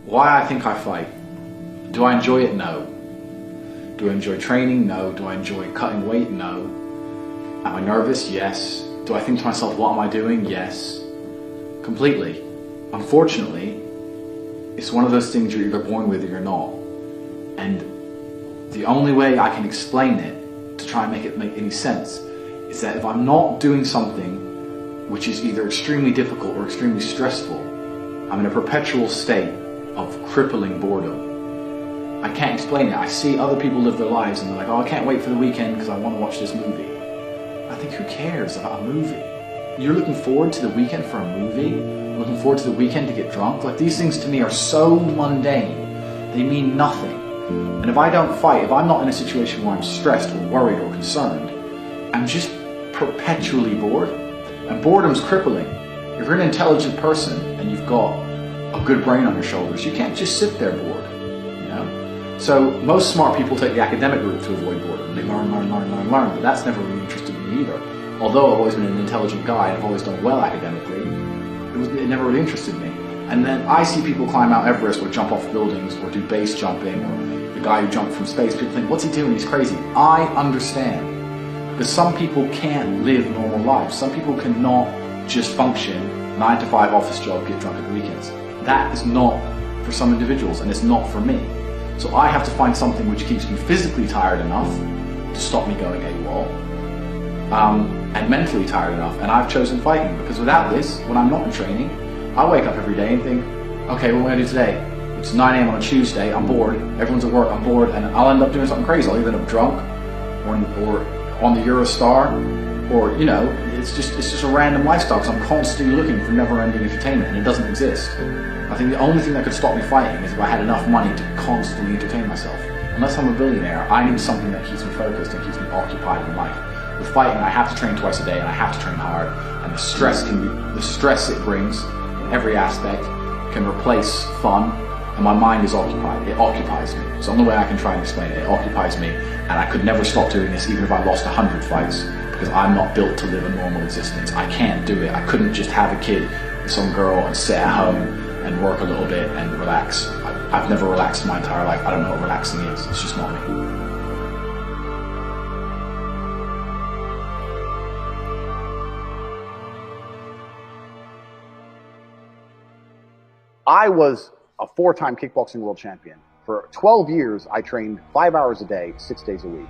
Why I think I fight. Do I enjoy it? No. Do I enjoy training? No. Do I enjoy cutting weight? No. Am I nervous? Yes. Do I think to myself, what am I doing? Yes. Completely. Unfortunately, it's one of those things you're either born with or you're not. And the only way I can explain it, to try and make it make any sense, is that if I'm not doing something which is either extremely difficult or extremely stressful, I'm in a perpetual state of crippling boredom. I can't explain it. I see other people live their lives and they're like, oh, I can't wait for the weekend because I want to watch this movie. I think, who cares about a movie? You're looking forward to the weekend for a movie? Looking forward to the weekend to get drunk? Like, these things to me are so mundane. They mean nothing. And if I don't fight, if I'm not in a situation where I'm stressed or worried or concerned, I'm just perpetually bored. And boredom's crippling. If you're an intelligent person and you've got a good brain on your shoulders, you can't just sit there bored, you know? So most smart people take the academic route to avoid boredom. They learn, but that's never really interested me either. Although I've always been an intelligent guy and I've always done well academically, it never really interested me. And then I see people climb Mount Everest or jump off buildings or do base jumping, or the guy who jumped from space. People think, what's he doing? He's crazy. I understand. Because some people can't live normal lives. Some people cannot just function, 9 to 5 office job, get drunk at the weekends. That is not for some individuals, and it's not for me. So I have to find something which keeps me physically tired enough to stop me going AWOL, and mentally tired enough. And I've chosen fighting, because without this, when I'm not in training, I wake up every day and think, okay, what am I going to do today? It's 9 a.m. on a Tuesday, I'm bored, everyone's at work, I'm bored, and I'll end up doing something crazy. I'll either end up drunk, or on the Eurostar, or, you know, it's just a random lifestyle, because I'm constantly looking for never-ending entertainment, and it doesn't exist. I think the only thing that could stop me fighting is if I had enough money to constantly entertain myself. Unless I'm a billionaire, I need something that keeps me focused and keeps me occupied in life. With fighting, I have to train twice a day, and I have to train hard, and the stress it brings in every aspect can replace fun, and my mind is occupied. It occupies me. It's the only way I can try and explain it. It occupies me, and I could never stop doing this even if I lost 100 fights, because I'm not built to live a normal existence. I can't do it. I couldn't just have a kid with some girl and sit at home and work a little bit and relax. I've never relaxed in my entire life. I don't know what relaxing is. It's just not me. I was a 4-time kickboxing world champion. For 12 years, I trained 5 hours a day, 6 days a week.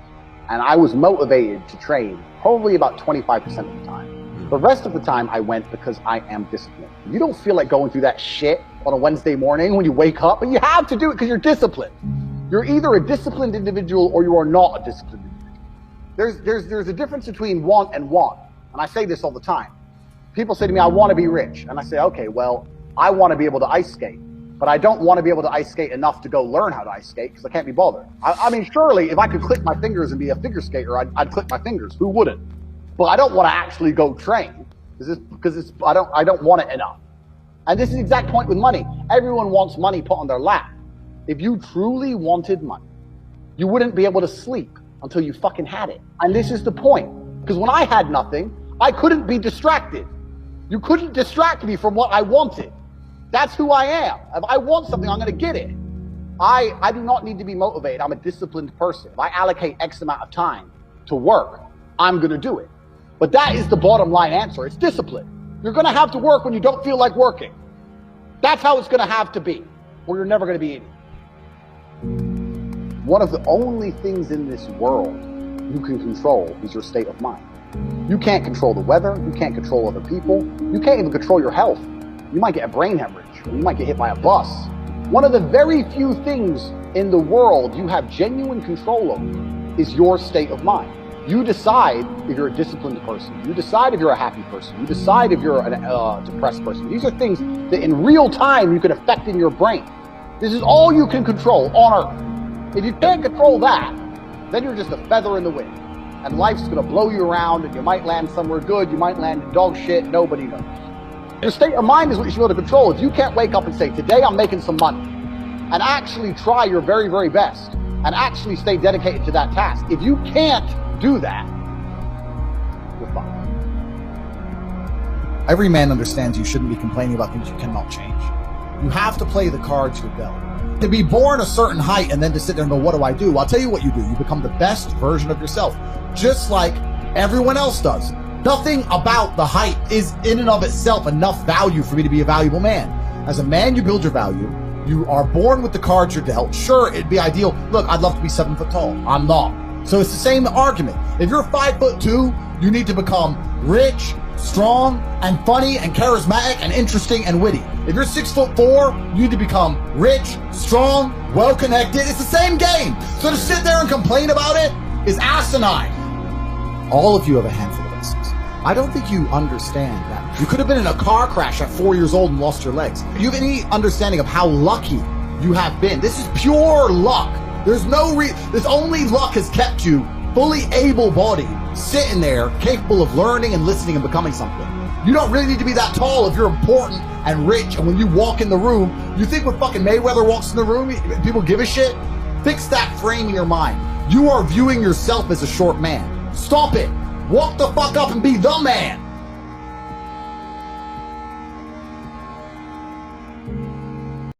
And I was motivated to train probably about 25% of the time. The rest of the time I went because I am disciplined. You don't feel like going through that shit on a Wednesday morning when you wake up, but you have to do it because you're disciplined. You're either a disciplined individual or you are not a disciplined individual. There's a difference between want and want. And I say this all the time. People say to me, I want to be rich. And I say, okay, well, I want to be able to ice skate, but I don't want to be able to ice skate enough to go learn how to ice skate because I can't be bothered. I mean, surely if I could click my fingers and be a figure skater, I'd click my fingers. Who wouldn't? But I don't want to actually go train because I don't want it enough. And this is the exact point with money. Everyone wants money put on their lap. If you truly wanted money, you wouldn't be able to sleep until you fucking had it. And this is the point. Because when I had nothing, I couldn't be distracted. You couldn't distract me from what I wanted. That's who I am. If I want something, I'm going to get it. I do not need to be motivated. I'm a disciplined person. If I allocate X amount of time to work, I'm going to do it. But that is the bottom line answer. It's discipline. You're going to have to work when you don't feel like working. That's how it's going to have to be, or you're never going to be any. One of the only things in this world you can control is your state of mind. You can't control the weather. You can't control other people. You can't even control your health. You might get a brain hemorrhage, or you might get hit by a bus. One of the very few things in the world you have genuine control over is your state of mind. You decide if you're a disciplined person. You decide if you're a happy person. You decide if you're a depressed person. These are things that in real time you can affect in your brain. This is all you can control on Earth. If you can't control that, then you're just a feather in the wind. And life's going to blow you around, and you might land somewhere good. You might land in dog shit. Nobody knows. Your state of mind is what you should be able to control. If you can't wake up and say, today I'm making some money, and actually try your very, very best, and actually stay dedicated to that task. If you can't do that, you're fucked. Every man understands you shouldn't be complaining about things you cannot change. You have to play the cards you're dealt. To be born a certain height and then to sit there and go, what do I do? I'll tell you what you do. You become the best version of yourself, just like everyone else does. Nothing about the height is in and of itself enough value for me to be a valuable man. As a man, you build your value. You are born with the cards you're dealt. Sure, it'd be ideal. Look, I'd love to be 7 foot tall. I'm not. So it's the same argument. If you're 5'2", you need to become rich, strong, and funny, and charismatic, and interesting, and witty. If you're 6'4", you need to become rich, strong, well-connected. It's the same game. So to sit there and complain about it is asinine. All of you have a handful of lessons. I don't think you understand that. You could have been in a car crash at 4 years old and lost your legs. Do you have any understanding of how lucky you have been? This is pure luck. There's only luck has kept you fully able-bodied, sitting there, capable of learning and listening and becoming something. You don't really need to be that tall if you're important and rich, and when you walk in the room, you think when fucking Mayweather walks in the room, people give a shit? Fix that frame in your mind. You are viewing yourself as a short man. Stop it. Walk the fuck up and be the man.